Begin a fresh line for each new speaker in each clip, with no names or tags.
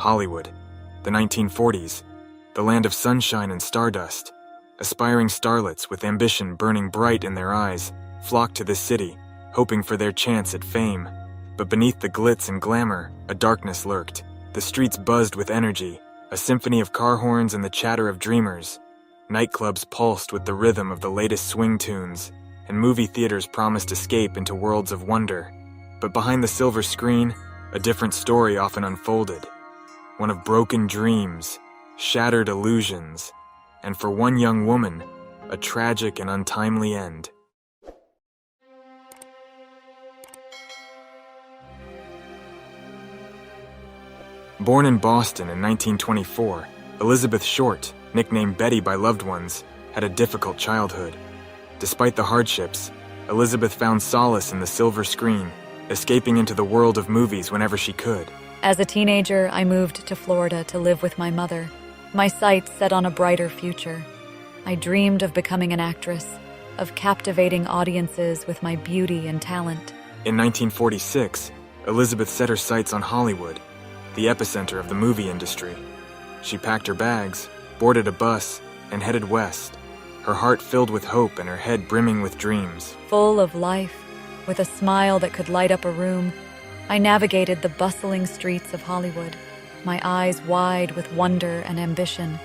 Hollywood, the 1940s, the land of sunshine and stardust. Aspiring starlets with ambition burning bright in their eyes flocked to this city, hoping for their chance at fame. But beneath the glitz and glamour, a darkness lurked. The streets buzzed with energy, a symphony of car horns and the chatter of dreamers. Nightclubs pulsed with the rhythm of the latest swing tunes, and movie theaters promised escape into worlds of wonder. But behind the silver screen, a different story often unfolded. One of broken dreams, shattered illusions, and for one young woman, a tragic and untimely end. Born in Boston in 1924, Elizabeth Short, nicknamed Betty by loved ones, had a difficult childhood. Despite the hardships, Elizabeth found solace in the silver screen, escaping into the world of movies whenever she could.
As a teenager, I moved to Florida to live with my mother, my sights set on a brighter future. I dreamed of becoming an actress, of captivating audiences with my beauty and talent.
In 1946, Elizabeth set her sights on Hollywood, the epicenter of the movie industry. She packed her bags, boarded a bus, and headed west, her heart filled with hope and her head brimming with dreams.
Full of life, with a smile that could light up a room, I navigated the bustling streets of Hollywood, my eyes wide with wonder and ambition.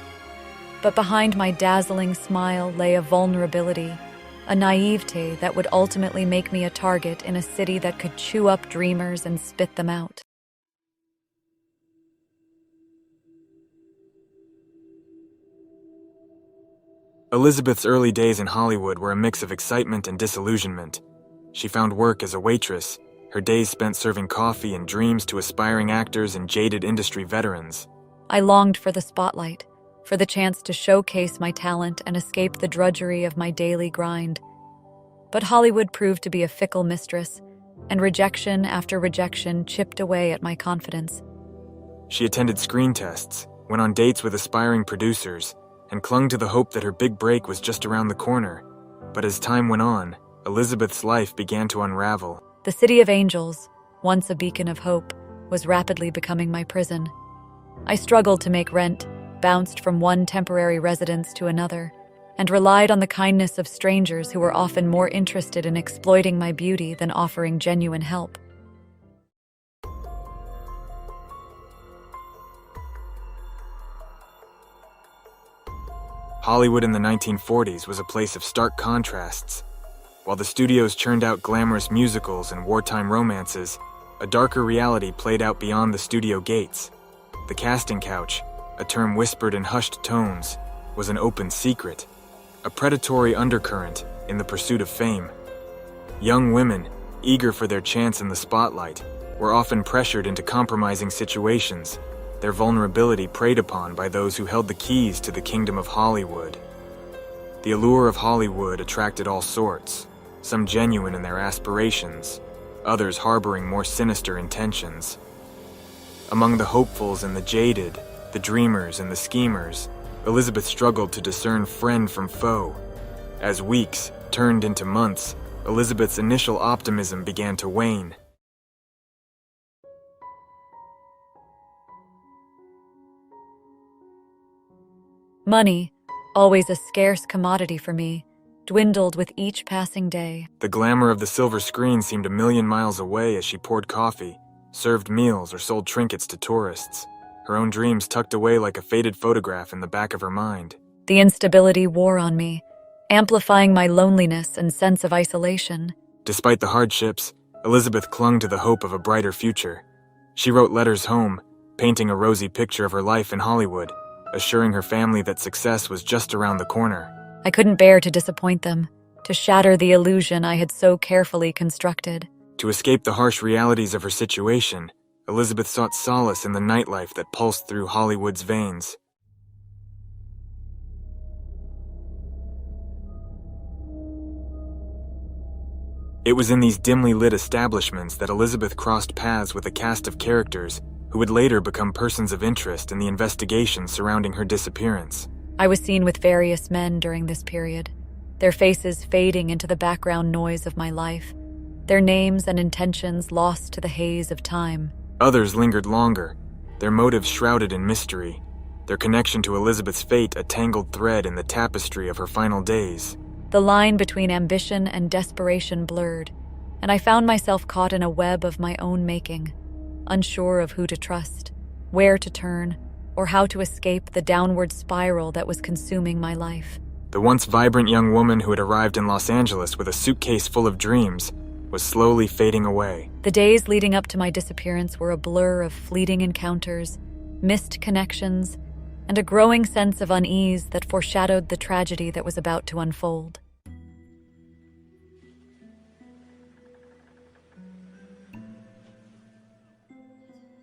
But behind my dazzling smile lay a vulnerability, a naivete that would ultimately make me a target in a city that could chew up dreamers and spit them out.
Elizabeth's early days in Hollywood were a mix of excitement and disillusionment. She found work as a waitress, her days spent serving coffee and dreams to aspiring actors and jaded industry veterans.
I longed for the spotlight, for the chance to showcase my talent and escape the drudgery of my daily grind. But Hollywood proved to be a fickle mistress, and rejection after rejection chipped away at my confidence.
She attended screen tests, went on dates with aspiring producers, and clung to the hope that her big break was just around the corner. But as time went on, Elizabeth's life began to unravel.
The City of Angels, once a beacon of hope, was rapidly becoming my prison. I struggled to make rent, bounced from one temporary residence to another, and relied on the kindness of strangers who were often more interested in exploiting my beauty than offering genuine help.
Hollywood in the 1940s was a place of stark contrasts. While the studios churned out glamorous musicals and wartime romances, a darker reality played out beyond the studio gates. The casting couch, a term whispered in hushed tones, was an open secret, a predatory undercurrent in the pursuit of fame. Young women, eager for their chance in the spotlight, were often pressured into compromising situations, their vulnerability preyed upon by those who held the keys to the kingdom of Hollywood. The allure of Hollywood attracted all sorts, some genuine in their aspirations, others harboring more sinister intentions. Among the hopefuls and the jaded, the dreamers and the schemers, Elizabeth struggled to discern friend from foe. As weeks turned into months, Elizabeth's initial optimism began to wane.
Money, always a scarce commodity for me, dwindled with each passing day.
The glamour of the silver screen seemed a million miles away as she poured coffee, served meals, or sold trinkets to tourists, her own dreams tucked away like a faded photograph in the back of her mind.
The instability wore on me, amplifying my loneliness and sense of isolation.
Despite the hardships, Elizabeth clung to the hope of a brighter future. She wrote letters home, painting a rosy picture of her life in Hollywood, assuring her family that success was just around the corner.
I couldn't bear to disappoint them, to shatter the illusion I had so carefully constructed.
To escape the harsh realities of her situation, Elizabeth sought solace in the nightlife that pulsed through Hollywood's veins. It was in these dimly lit establishments that Elizabeth crossed paths with a cast of characters who would later become persons of interest in the investigation surrounding her disappearance.
I was seen with various men during this period, their faces fading into the background noise of my life, their names and intentions lost to the haze of time.
Others lingered longer, their motives shrouded in mystery, their connection to Elizabeth's fate a tangled thread in the tapestry of her final days.
The line between ambition and desperation blurred, and I found myself caught in a web of my own making, unsure of who to trust, where to turn, or how to escape the downward spiral that was consuming my life.
The once vibrant young woman who had arrived in Los Angeles with a suitcase full of dreams was slowly fading away.
The days leading up to my disappearance were a blur of fleeting encounters, missed connections, and a growing sense of unease that foreshadowed the tragedy that was about to unfold.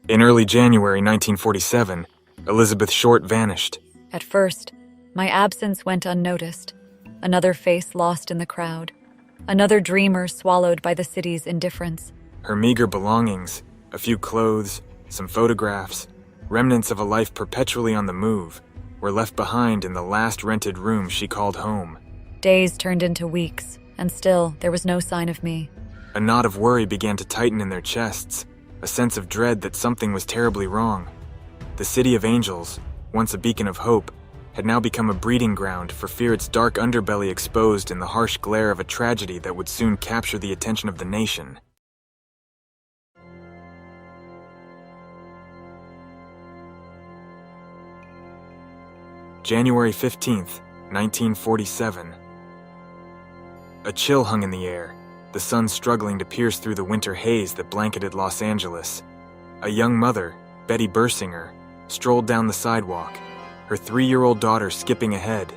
In early January 1947, Elizabeth Short vanished.
At first, my absence went unnoticed, another face lost in the crowd, another dreamer swallowed by the city's indifference.
Her meager belongings, a few clothes, some photographs, remnants of a life perpetually on the move, were left behind in the last rented room she called home.
Days turned into weeks, and still there was no sign of me.
A knot of worry began to tighten in their chests, a sense of dread that something was terribly wrong. The City of Angels, once a beacon of hope, had now become a breeding ground for fear its dark underbelly exposed in the harsh glare of a tragedy that would soon capture the attention of the nation. January 15th, 1947. A chill hung in the air, the sun struggling to pierce through the winter haze that blanketed Los Angeles. A young mother, Betty Bersinger, strolled down the sidewalk, her 3-year-old daughter skipping ahead,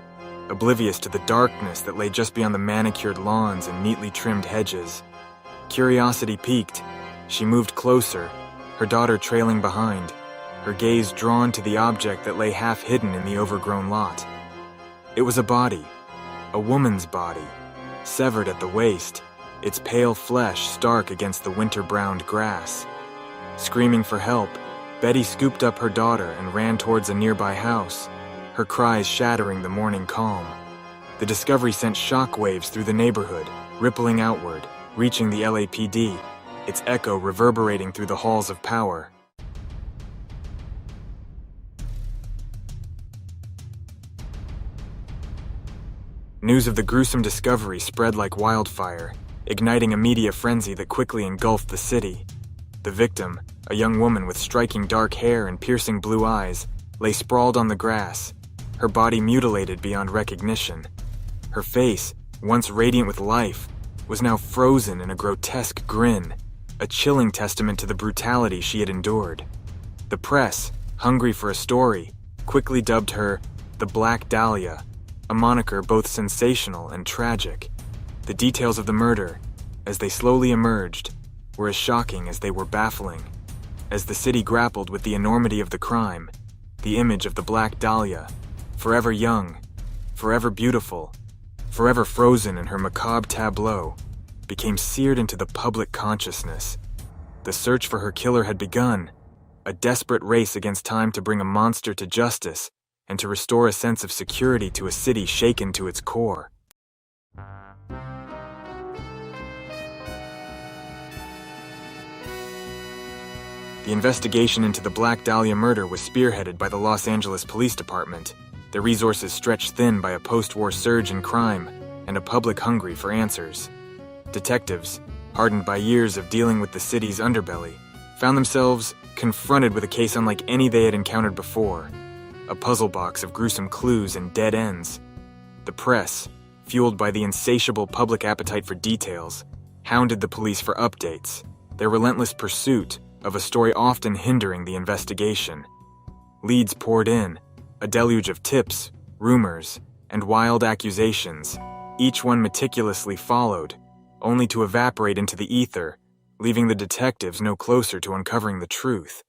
oblivious to the darkness that lay just beyond the manicured lawns and neatly trimmed hedges. Curiosity piqued. She moved closer, her daughter trailing behind, her gaze drawn to the object that lay half hidden in the overgrown lot. It was a body, a woman's body, severed at the waist, its pale flesh stark against the winter-browned grass. Screaming for help, Betty scooped up her daughter and ran towards a nearby house, her cries shattering the morning calm. The discovery sent shockwaves through the neighborhood, rippling outward, reaching the LAPD, its echo reverberating through the halls of power. News of the gruesome discovery spread like wildfire, igniting a media frenzy that quickly engulfed the city. The victim, a young woman with striking dark hair and piercing blue eyes, lay sprawled on the grass, her body mutilated beyond recognition. Her face, once radiant with life, was now frozen in a grotesque grin, a chilling testament to the brutality she had endured. The press, hungry for a story, quickly dubbed her the Black Dahlia, a moniker both sensational and tragic. The details of the murder, as they slowly emerged, were as shocking as they were baffling. As the city grappled with the enormity of the crime, the image of the Black Dahlia, forever young, forever beautiful, forever frozen in her macabre tableau, became seared into the public consciousness. The search for her killer had begun, a desperate race against time to bring a monster to justice and to restore a sense of security to a city shaken to its core. The investigation into the Black Dahlia murder was spearheaded by the Los Angeles Police Department, their resources stretched thin by a post-war surge in crime and a public hungry for answers. Detectives, hardened by years of dealing with the city's underbelly, found themselves confronted with a case unlike any they had encountered before, a puzzle box of gruesome clues and dead ends. The press, fueled by the insatiable public appetite for details, hounded the police for updates, their relentless pursuit of a story often hindering the investigation. Leads poured in, a deluge of tips, rumors, and wild accusations, each one meticulously followed, only to evaporate into the ether, leaving the detectives no closer to uncovering the truth.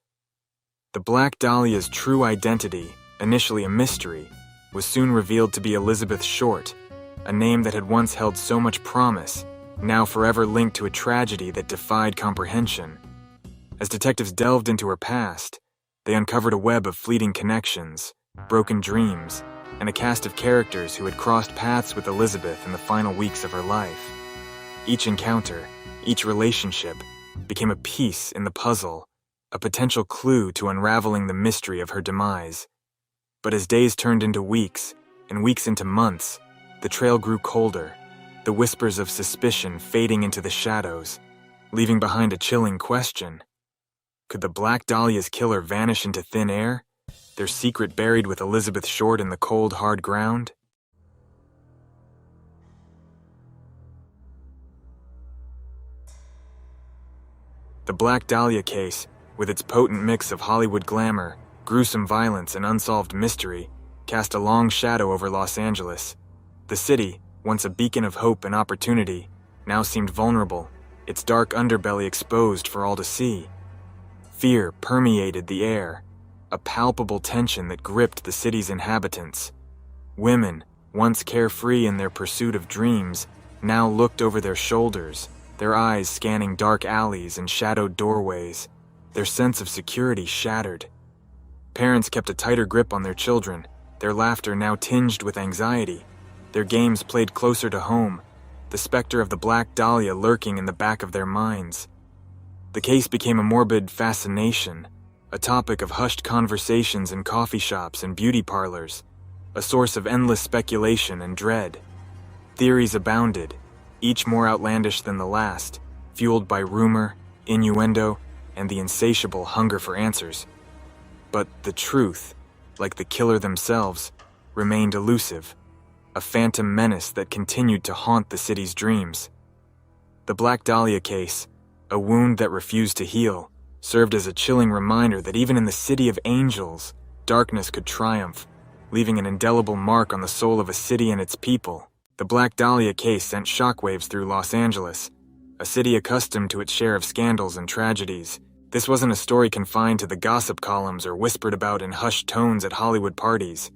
The Black Dahlia's true identity, initially a mystery, was soon revealed to be Elizabeth Short, a name that had once held so much promise, now forever linked to a tragedy that defied comprehension. As detectives delved into her past, they uncovered a web of fleeting connections, broken dreams, and a cast of characters who had crossed paths with Elizabeth in the final weeks of her life. Each encounter, each relationship, became a piece in the puzzle, a potential clue to unraveling the mystery of her demise. But as days turned into weeks, and weeks into months, the trail grew colder, the whispers of suspicion fading into the shadows, leaving behind a chilling question. Could the Black Dahlia's killer vanish into thin air, their secret buried with Elizabeth Short in the cold, hard ground? The Black Dahlia case, with its potent mix of Hollywood glamour, gruesome violence, and unsolved mystery, cast a long shadow over Los Angeles. The city, once a beacon of hope and opportunity, now seemed vulnerable, its dark underbelly exposed for all to see. Fear permeated the air, a palpable tension that gripped the city's inhabitants. Women, once carefree in their pursuit of dreams, now looked over their shoulders, their eyes scanning dark alleys and shadowed doorways, their sense of security shattered. Parents kept a tighter grip on their children, their laughter now tinged with anxiety, their games played closer to home, the specter of the Black Dahlia lurking in the back of their minds. The case became a morbid fascination, a topic of hushed conversations in coffee shops and beauty parlors, a source of endless speculation and dread. Theories abounded, each more outlandish than the last, fueled by rumor, innuendo, and the insatiable hunger for answers. But the truth, like the killer themselves, remained elusive, a phantom menace that continued to haunt the city's dreams. The Black Dahlia case, a wound that refused to heal, served as a chilling reminder that even in the city of angels, darkness could triumph, leaving an indelible mark on the soul of a city and its people. The Black Dahlia case sent shockwaves through Los Angeles, a city accustomed to its share of scandals and tragedies. This wasn't a story confined to the gossip columns or whispered about in hushed tones at Hollywood parties.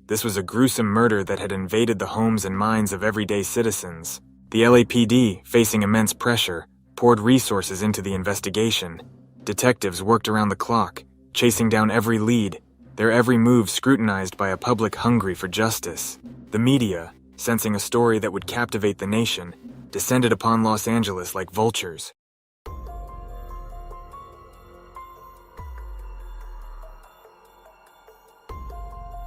This was a gruesome murder that had invaded the homes and minds of everyday citizens. The LAPD, facing immense pressure, poured resources into the investigation. Detectives worked around the clock, chasing down every lead, their every move scrutinized by a public hungry for justice. The media, sensing a story that would captivate the nation, descended upon Los Angeles like vultures.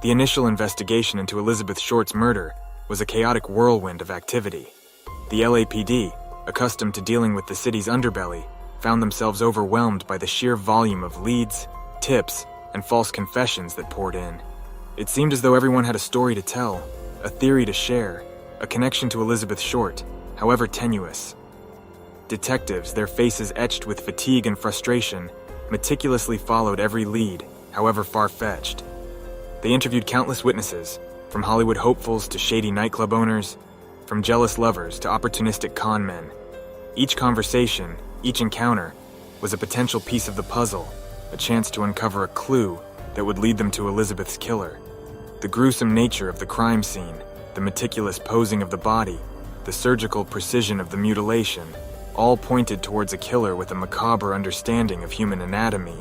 The initial investigation into Elizabeth Short's murder was a chaotic whirlwind of activity. The LAPD, accustomed to dealing with the city's underbelly, found themselves overwhelmed by the sheer volume of leads, tips, and false confessions that poured in. It seemed as though everyone had a story to tell, a theory to share, a connection to Elizabeth Short, however tenuous. Detectives, their faces etched with fatigue and frustration, meticulously followed every lead, however far-fetched. They interviewed countless witnesses, from Hollywood hopefuls to shady nightclub owners, from jealous lovers to opportunistic con men. Each conversation, each encounter, was a potential piece of the puzzle, a chance to uncover a clue that would lead them to Elizabeth's killer. The gruesome nature of the crime scene, the meticulous posing of the body, the surgical precision of the mutilation, all pointed towards a killer with a macabre understanding of human anatomy.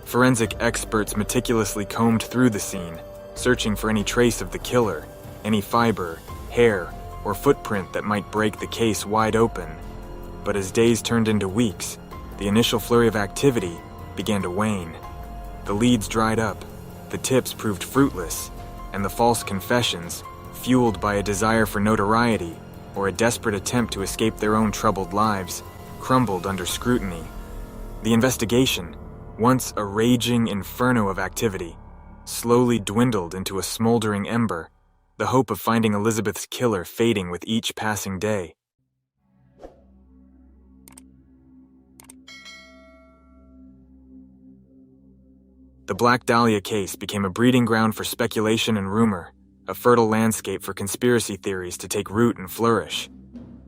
Forensic experts meticulously combed through the scene, searching for any trace of the killer, any fiber, hair, or footprint that might break the case wide open. But as days turned into weeks, the initial flurry of activity began to wane. The leads dried up, the tips proved fruitless, and the false confessions, fueled by a desire for notoriety or a desperate attempt to escape their own troubled lives, crumbled under scrutiny. The investigation, once a raging inferno of activity, slowly dwindled into a smoldering ember, the hope of finding Elizabeth's killer fading with each passing day. The Black Dahlia case became a breeding ground for speculation and rumor, a fertile landscape for conspiracy theories to take root and flourish.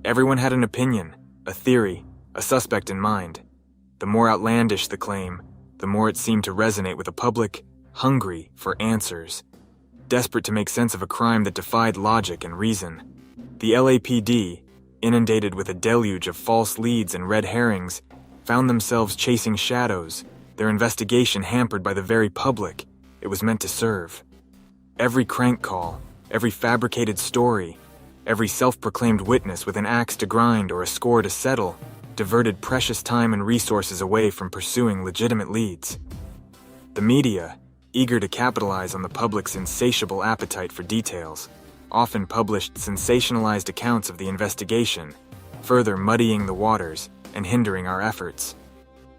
Everyone had an opinion, a theory, a suspect in mind. The more outlandish the claim, the more it seemed to resonate with a public hungry for answers, desperate to make sense of a crime that defied logic and reason. The LAPD, inundated with a deluge of false leads and red herrings, found themselves chasing shadows, their investigation hampered by the very public it was meant to serve. Every crank call, every fabricated story, every self-proclaimed witness with an axe to grind or a score to settle diverted precious time and resources away from pursuing legitimate leads. The media, eager to capitalize on the public's insatiable appetite for details, often published sensationalized accounts of the investigation, further muddying the waters and hindering our efforts.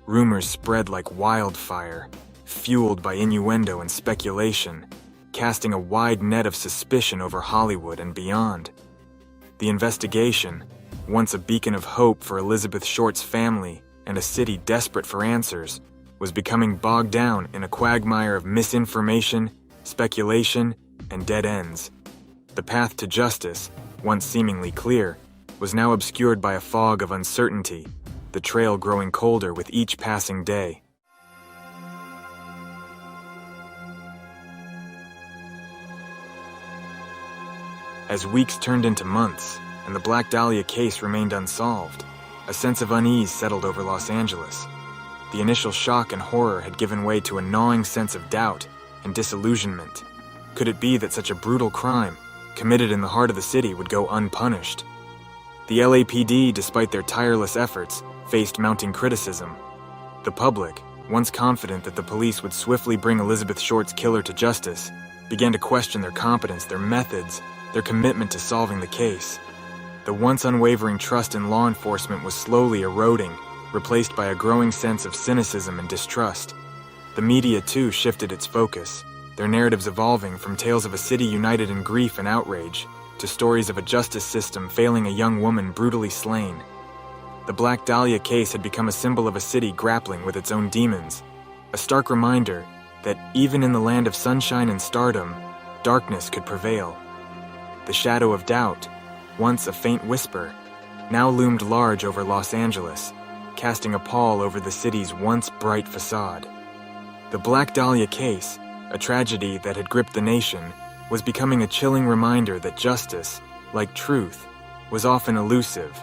Rumors spread like wildfire, fueled by innuendo and speculation, casting a wide net of suspicion over Hollywood and beyond. The investigation, once a beacon of hope for Elizabeth Short's family and a city desperate for answers, was becoming bogged down in a quagmire of misinformation, speculation, and dead ends. The path to justice, once seemingly clear, was now obscured by a fog of uncertainty, the trail growing colder with each passing day. As weeks turned into months, and the Black Dahlia case remained unsolved, a sense of unease settled over Los Angeles. The initial shock and horror had given way to a gnawing sense of doubt and disillusionment. Could it be that such a brutal crime, committed in the heart of the city, would go unpunished? The LAPD, despite their tireless efforts, faced mounting criticism. The public, once confident that the police would swiftly bring Elizabeth Short's killer to justice, began to question their competence, their methods, their commitment to solving the case. The once unwavering trust in law enforcement was slowly eroding, replaced by a growing sense of cynicism and distrust. The media, too, shifted its focus, their narratives evolving from tales of a city united in grief and outrage to stories of a justice system failing a young woman brutally slain. The Black Dahlia case had become a symbol of a city grappling with its own demons, a stark reminder that even in the land of sunshine and stardom, darkness could prevail. The shadow of doubt, once a faint whisper, now loomed large over Los Angeles, casting a pall over the city's once bright facade. The Black Dahlia case, a tragedy that had gripped the nation, was becoming a chilling reminder that justice, like truth, was often elusive,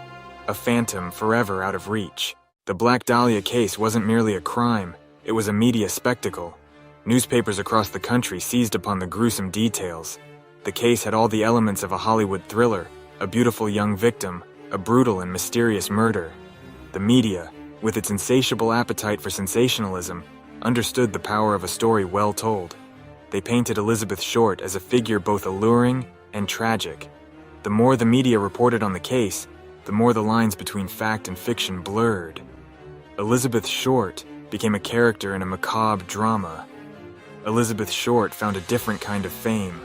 a phantom forever out of reach. The Black Dahlia case wasn't merely a crime, it was a media spectacle. Newspapers across the country seized upon the gruesome details. The case had all the elements of a Hollywood thriller, a beautiful young victim, a brutal and mysterious murder. The media, with its insatiable appetite for sensationalism, understood the power of a story well told. They painted Elizabeth Short as a figure both alluring and tragic. The more the media reported on the case, the more the lines between fact and fiction blurred. Elizabeth Short became a character in a macabre drama. Elizabeth Short found a different kind of fame,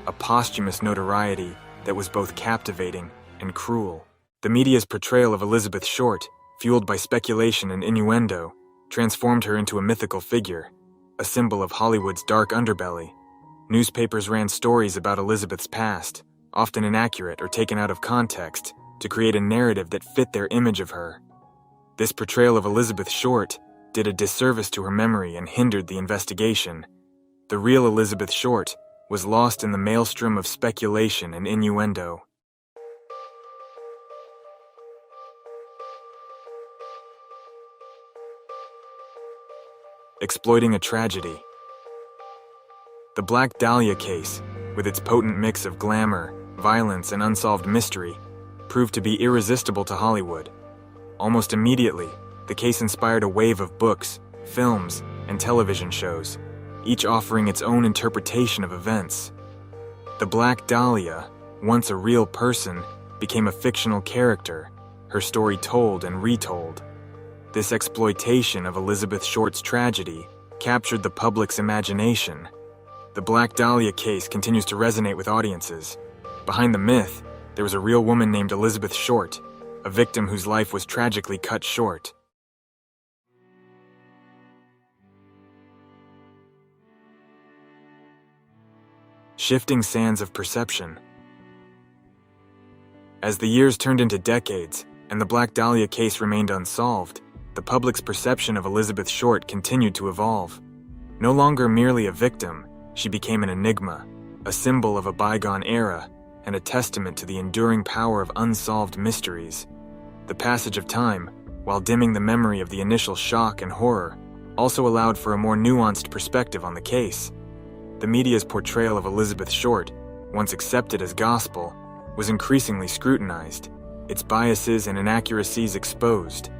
a posthumous notoriety that was both captivating and cruel. The media's portrayal of Elizabeth Short, fueled by speculation and innuendo, transformed her into a mythical figure, a symbol of Hollywood's dark underbelly. Newspapers ran stories about Elizabeth's past, often inaccurate or taken out of context, to create a narrative that fit their image of her. This portrayal of Elizabeth Short did a disservice to her memory and hindered the investigation. The real Elizabeth Short was lost in the maelstrom of speculation and innuendo. Exploiting a tragedy. The Black Dahlia case, with its potent mix of glamour, violence, and unsolved mystery, proved to be irresistible to Hollywood. Almost immediately, the case inspired a wave of books, films, and television shows, each offering its own interpretation of events. The Black Dahlia, once a real person, became a fictional character, her story told and retold. This exploitation of Elizabeth Short's tragedy captured the public's imagination. The Black Dahlia case continues to resonate with audiences. Behind the myth, there was a real woman named Elizabeth Short, a victim whose life was tragically cut short. Shifting sands of perception. As the years turned into decades and the Black Dahlia case remained unsolved, the public's perception of Elizabeth Short continued to evolve. No longer merely a victim, she became an enigma, a symbol of a bygone era, and a testament to the enduring power of unsolved mysteries. The passage of time, while dimming the memory of the initial shock and horror, also allowed for a more nuanced perspective on the case. The media's portrayal of Elizabeth Short, once accepted as gospel, was increasingly scrutinized. its biases and inaccuracies exposed.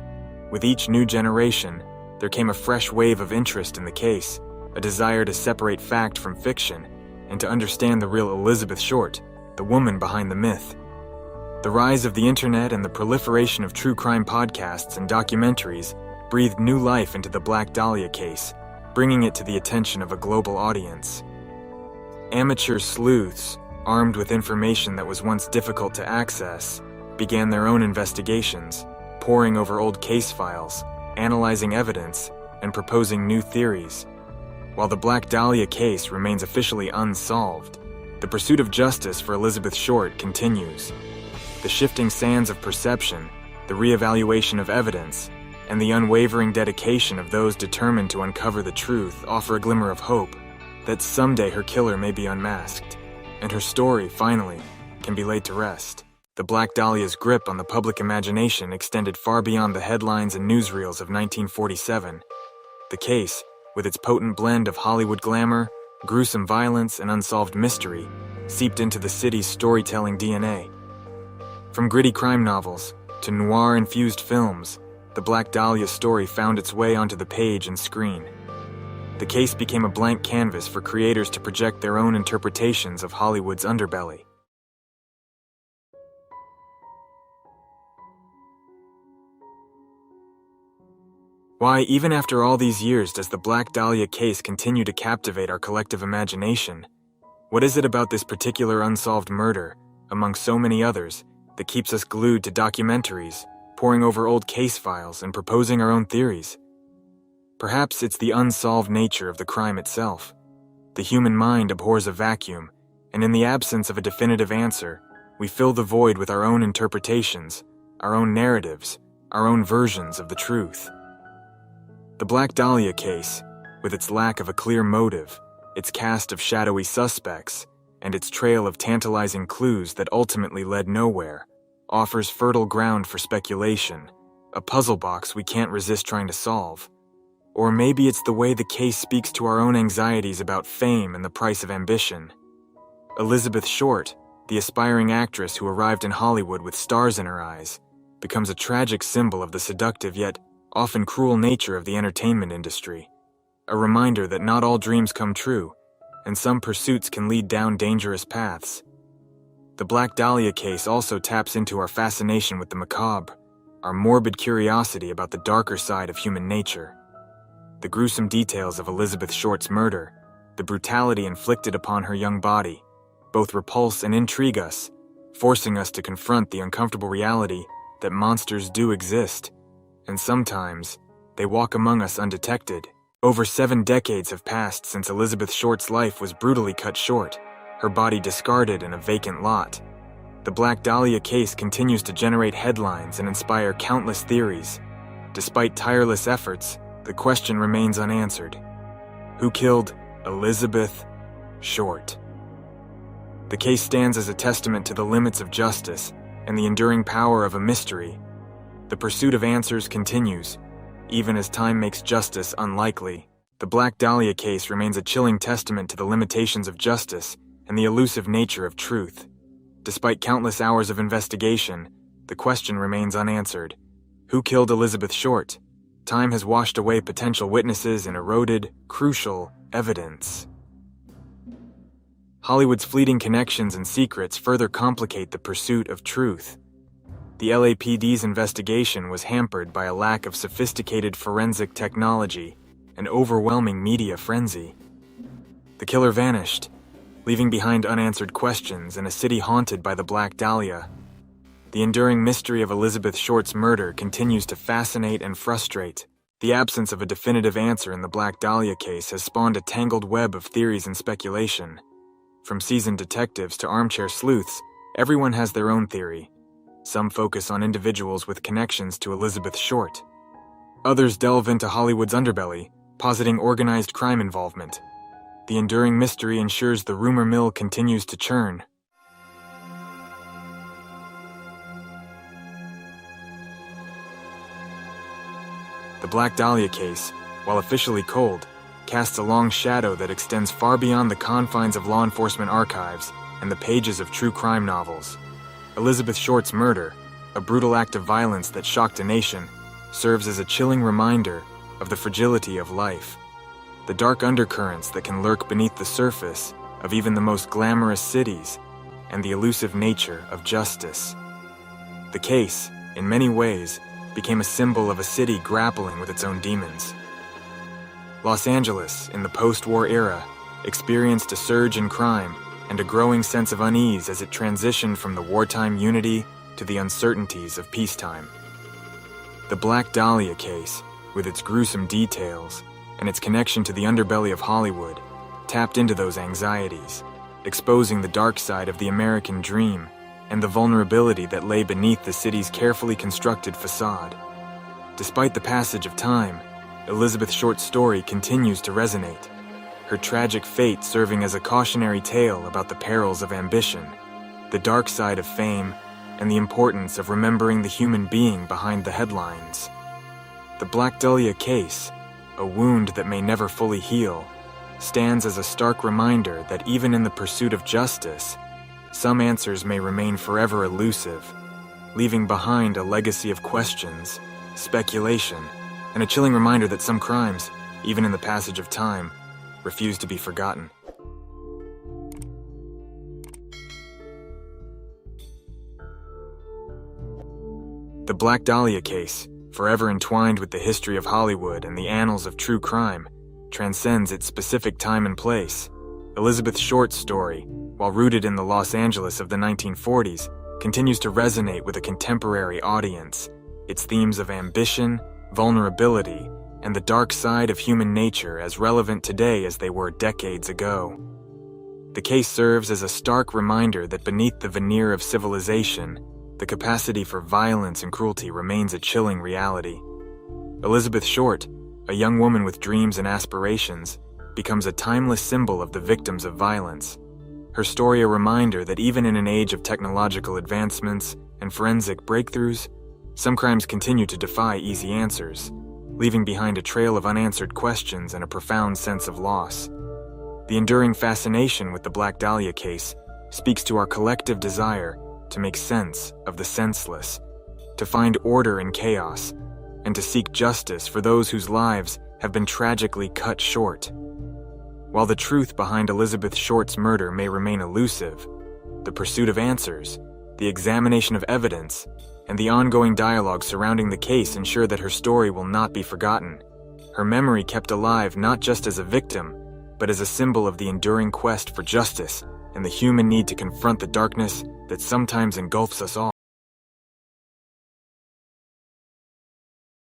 With each new generation, there came a fresh wave of interest in the case, a desire to separate fact from fiction, and to understand the real Elizabeth Short, the woman behind the myth. The rise of the internet and the proliferation of true crime podcasts and documentaries breathed new life into the Black Dahlia case, bringing it to the attention of a global audience. Amateur sleuths, armed with information that was once difficult to access, began their own investigations, poring over old case files, analyzing evidence, and proposing new theories. While the Black Dahlia case remains officially unsolved, the pursuit of justice for Elizabeth Short continues. The shifting sands of perception, the reevaluation of evidence, and the unwavering dedication of those determined to uncover the truth offer a glimmer of hope that someday her killer may be unmasked, and her story, finally, can be laid to rest. The Black Dahlia's grip on the public imagination extended far beyond the headlines and newsreels of 1947. The case, with its potent blend of Hollywood glamour, gruesome violence, and unsolved mystery, seeped into the city's storytelling DNA. From gritty crime novels to noir-infused films, the Black Dahlia story found its way onto the page and screen. The case became a blank canvas for creators to project their own interpretations of Hollywood's underbelly. Why, even after all these years, does the Black Dahlia case continue to captivate our collective imagination? What is it about this particular unsolved murder, among so many others, that keeps us glued to documentaries, poring over old case files, and proposing our own theories? Perhaps it's the unsolved nature of the crime itself. The human mind abhors a vacuum, and in the absence of a definitive answer, we fill the void with our own interpretations, our own narratives, our own versions of the truth. The Black Dahlia case, with its lack of a clear motive, its cast of shadowy suspects, and its trail of tantalizing clues that ultimately led nowhere, offers fertile ground for speculation, a puzzle box we can't resist trying to solve. Or maybe it's the way the case speaks to our own anxieties about fame and the price of ambition. Elizabeth Short, the aspiring actress who arrived in Hollywood with stars in her eyes, becomes a tragic symbol of the seductive yet often cruel nature of the entertainment industry, a reminder that not all dreams come true, and some pursuits can lead down dangerous paths. The Black Dahlia case also taps into our fascination with the macabre, our morbid curiosity about the darker side of human nature. The gruesome details of Elizabeth Short's murder, the brutality inflicted upon her young body, both repulse and intrigue us, forcing us to confront the uncomfortable reality that monsters do exist, and sometimes they walk among us undetected. Over 7 decades have passed since Elizabeth Short's life was brutally cut short, her body discarded in a vacant lot. The Black Dahlia case continues to generate headlines and inspire countless theories. Despite tireless efforts, the question remains unanswered. Who killed Elizabeth Short? The case stands as a testament to the limits of justice and the enduring power of a mystery. The pursuit of answers continues, even as time makes justice unlikely. The Black Dahlia case remains a chilling testament to the limitations of justice and the elusive nature of truth. Despite countless hours of investigation, the question remains unanswered. Who killed Elizabeth Short? Time has washed away potential witnesses and eroded crucial evidence. Hollywood's fleeting connections and secrets further complicate the pursuit of truth. The LAPD's investigation was hampered by a lack of sophisticated forensic technology and overwhelming media frenzy. The killer vanished, leaving behind unanswered questions in a city haunted by the Black Dahlia. The enduring mystery of Elizabeth Short's murder continues to fascinate and frustrate. The absence of a definitive answer in the Black Dahlia case has spawned a tangled web of theories and speculation. From seasoned detectives to armchair sleuths, everyone has their own theory. Some focus on individuals with connections to Elizabeth Short. Others delve into Hollywood's underbelly, positing organized crime involvement. The enduring mystery ensures the rumor mill continues to churn. The Black Dahlia case, while officially cold, casts a long shadow that extends far beyond the confines of law enforcement archives and the pages of true crime novels. Elizabeth Short's murder, a brutal act of violence that shocked a nation, serves as a chilling reminder of the fragility of life, the dark undercurrents that can lurk beneath the surface of even the most glamorous cities, and the elusive nature of justice. The case, in many ways, became a symbol of a city grappling with its own demons. Los Angeles, in the post-war era, experienced a surge in crime and a growing sense of unease as it transitioned from the wartime unity to the uncertainties of peacetime. The Black Dahlia case, with its gruesome details and its connection to the underbelly of Hollywood, tapped into those anxieties, exposing the dark side of the American dream and the vulnerability that lay beneath the city's carefully constructed facade. Despite the passage of time, Elizabeth Short's story continues to resonate, her tragic fate serving as a cautionary tale about the perils of ambition, the dark side of fame, and the importance of remembering the human being behind the headlines. The Black Dahlia case, a wound that may never fully heal, stands as a stark reminder that even in the pursuit of justice, some answers may remain forever elusive, leaving behind a legacy of questions, speculation, and a chilling reminder that some crimes, even in the passage of time, refuse to be forgotten. The Black Dahlia case, forever entwined with the history of Hollywood and the annals of true crime, transcends its specific time and place. Elizabeth Short's story, while rooted in the Los Angeles of the 1940s, continues to resonate with a contemporary audience, its themes of ambition, vulnerability, and the dark side of human nature as relevant today as they were decades ago. The case serves as a stark reminder that beneath the veneer of civilization, the capacity for violence and cruelty remains a chilling reality. Elizabeth Short, a young woman with dreams and aspirations, becomes a timeless symbol of the victims of violence. Her story a reminder that even in an age of technological advancements and forensic breakthroughs, some crimes continue to defy easy answers, leaving behind a trail of unanswered questions and a profound sense of loss. The enduring fascination with the Black Dahlia case speaks to our collective desire to make sense of the senseless, to find order in chaos, and to seek justice for those whose lives have been tragically cut short. While the truth behind Elizabeth Short's murder may remain elusive, the pursuit of answers, the examination of evidence, and the ongoing dialogue surrounding the case ensure that her story will not be forgotten, her memory kept alive not just as a victim, but as a symbol of the enduring quest for justice and the human need to confront the darkness that sometimes engulfs us all.